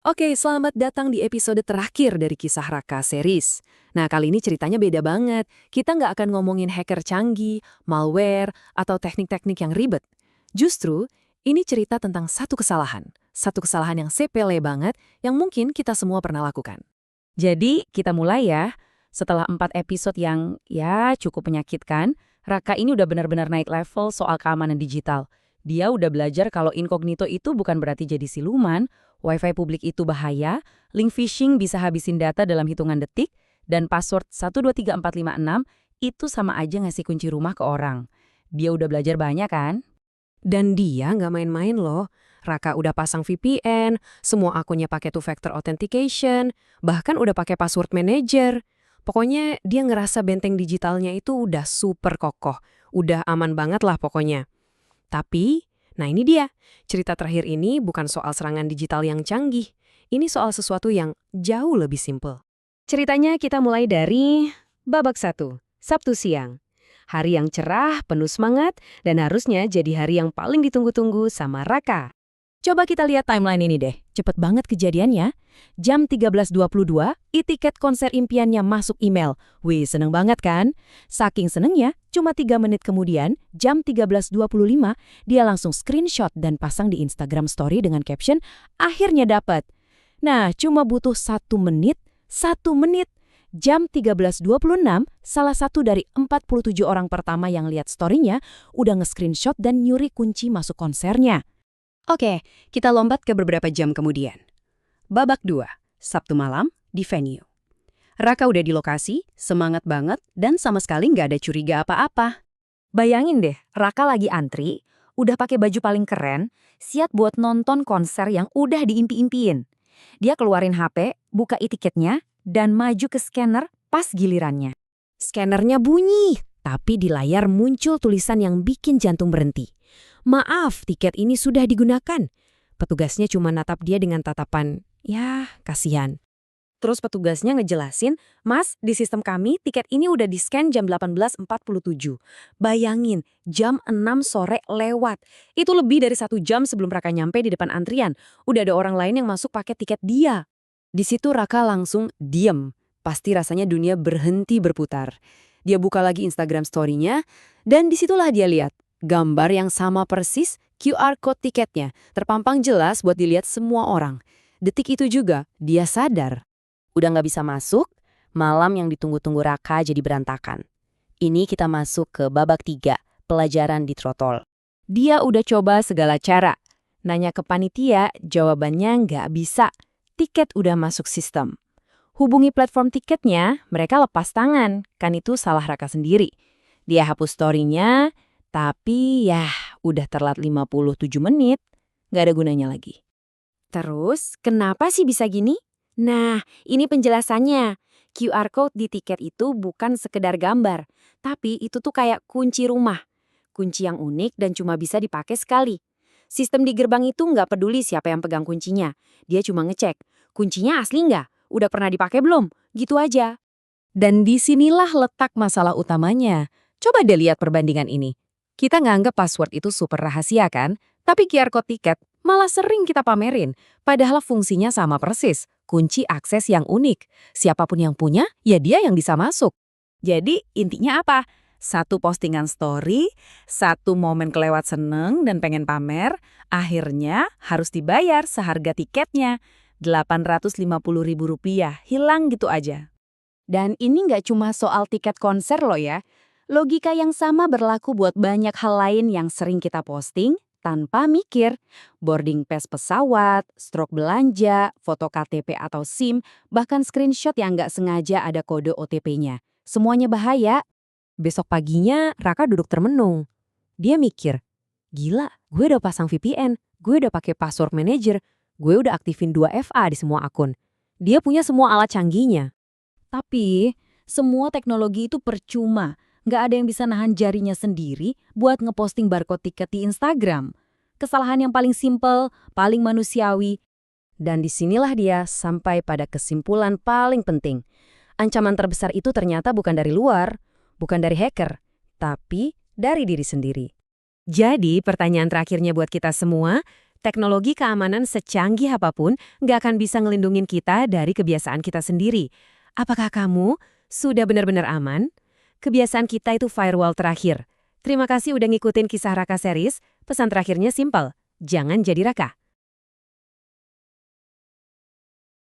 Oke, selamat datang di episode terakhir dari Kisah Raka series. Nah, kali ini ceritanya beda banget. Kita nggak akan ngomongin hacker canggih, malware, atau teknik-teknik yang ribet. Justru, ini cerita tentang satu kesalahan. Satu kesalahan yang sepele banget, yang mungkin kita semua pernah lakukan. Jadi, kita mulai ya. Setelah 4 episode yang cukup menyakitkan, Raka ini udah benar-benar naik level soal keamanan digital. Dia udah belajar kalau incognito itu bukan berarti jadi siluman, wifi publik itu bahaya, link phishing bisa habisin data dalam hitungan detik, dan password 123456 itu sama aja ngasih kunci rumah ke orang. Dia udah belajar banyak kan? Dan dia nggak main-main loh. Raka udah pasang VPN, semua akunnya pakai two-factor authentication, bahkan udah pakai password manager. Pokoknya dia ngerasa benteng digitalnya itu udah super kokoh, udah aman banget lah pokoknya. Tapi, nah ini dia, cerita terakhir ini bukan soal serangan digital yang canggih. Ini soal sesuatu yang jauh lebih simpel. Ceritanya kita mulai dari babak 1, Sabtu siang. Hari yang cerah, penuh semangat, dan harusnya jadi hari yang paling ditunggu-tunggu sama Raka. Coba kita lihat timeline ini deh. Cepet banget kejadiannya. Jam 13.22, e-tiket konser impiannya masuk email. Wih, seneng banget kan? Saking senengnya, cuma 3 menit kemudian, jam 13.25, dia langsung screenshot dan pasang di Instagram story dengan caption, akhirnya dapat. Nah, cuma butuh 1 menit. Jam 13.26, salah satu dari 47 orang pertama yang lihat story-nya udah nge-screenshot dan nyuri kunci masuk konsernya. Oke, kita lompat ke beberapa jam kemudian. Babak 2, Sabtu malam di venue. Raka udah di lokasi, semangat banget, dan sama sekali nggak ada curiga apa-apa. Bayangin deh, Raka lagi antri, udah pakai baju paling keren, siap buat nonton konser yang udah diimpi-impiin. Dia keluarin HP, buka e-tiketnya, dan maju ke scanner pas gilirannya. Scannernya bunyi, tapi di layar muncul tulisan yang bikin jantung berhenti. Maaf, tiket ini sudah digunakan. Petugasnya cuma natap dia dengan tatapan, ya kasihan. Terus petugasnya ngejelasin, Mas, di sistem kami tiket ini udah di-scan jam 18.47. Bayangin, jam 6 sore lewat. Itu lebih dari 1 jam sebelum Raka nyampe di depan antrian. Udah ada orang lain yang masuk pakai tiket dia. Di situ Raka langsung diem. Pasti rasanya dunia berhenti berputar. Dia buka lagi Instagram story-nya, dan disitulah dia lihat. Gambar yang sama persis, QR code tiketnya, terpampang jelas buat dilihat semua orang. Detik itu juga, dia sadar. Udah nggak bisa masuk, malam yang ditunggu-tunggu Raka jadi berantakan. Ini kita masuk ke babak 3, pelajaran di trotol. Dia udah coba segala cara. Nanya ke panitia, jawabannya nggak bisa. Tiket udah masuk sistem. Hubungi platform tiketnya, mereka lepas tangan. Kan itu salah Raka sendiri. Dia hapus story-nya, tapi udah telat 57 menit. Nggak ada gunanya lagi. Terus, kenapa sih bisa gini? Nah, ini penjelasannya. QR code di tiket itu bukan sekedar gambar, tapi itu tuh kayak kunci rumah. Kunci yang unik dan cuma bisa dipakai sekali. Sistem di gerbang itu nggak peduli siapa yang pegang kuncinya. Dia cuma ngecek, kuncinya asli nggak? Udah pernah dipakai belum? Gitu aja. Dan disinilah letak masalah utamanya. Coba deh lihat perbandingan ini. Kita nganggep password itu super rahasia kan? Tapi QR code tiket malah sering kita pamerin. Padahal fungsinya sama persis. Kunci akses yang unik. Siapapun yang punya, ya dia yang bisa masuk. Jadi intinya apa? Satu postingan story, satu momen kelewat seneng dan pengen pamer, akhirnya harus dibayar seharga tiketnya. Rp850.000 hilang gitu aja. Dan ini nggak cuma soal tiket konser loh ya. Logika yang sama berlaku buat banyak hal lain yang sering kita posting tanpa mikir. Boarding pass pesawat, stroke belanja, foto KTP atau SIM, bahkan screenshot yang nggak sengaja ada kode OTP-nya. Semuanya bahaya. Besok paginya Raka duduk termenung. Dia mikir, gila, gue udah pasang VPN, gue udah pakai password manager, gue udah aktifin 2FA di semua akun. Dia punya semua alat canggihnya. Tapi, semua teknologi itu percuma. Nggak ada yang bisa nahan jarinya sendiri buat ngeposting barcode tiket di Instagram. Kesalahan yang paling simpel, paling manusiawi. Dan disinilah dia sampai pada kesimpulan paling penting. Ancaman terbesar itu ternyata bukan dari luar, bukan dari hacker, tapi dari diri sendiri. Jadi pertanyaan terakhirnya buat kita semua, Teknologi keamanan secanggih apapun nggak akan bisa ngelindungin kita dari kebiasaan kita sendiri. Apakah kamu sudah benar-benar aman? Kebiasaan kita itu firewall terakhir. Terima kasih udah ngikutin kisah Raka series. Pesan terakhirnya simpel, jangan jadi Raka.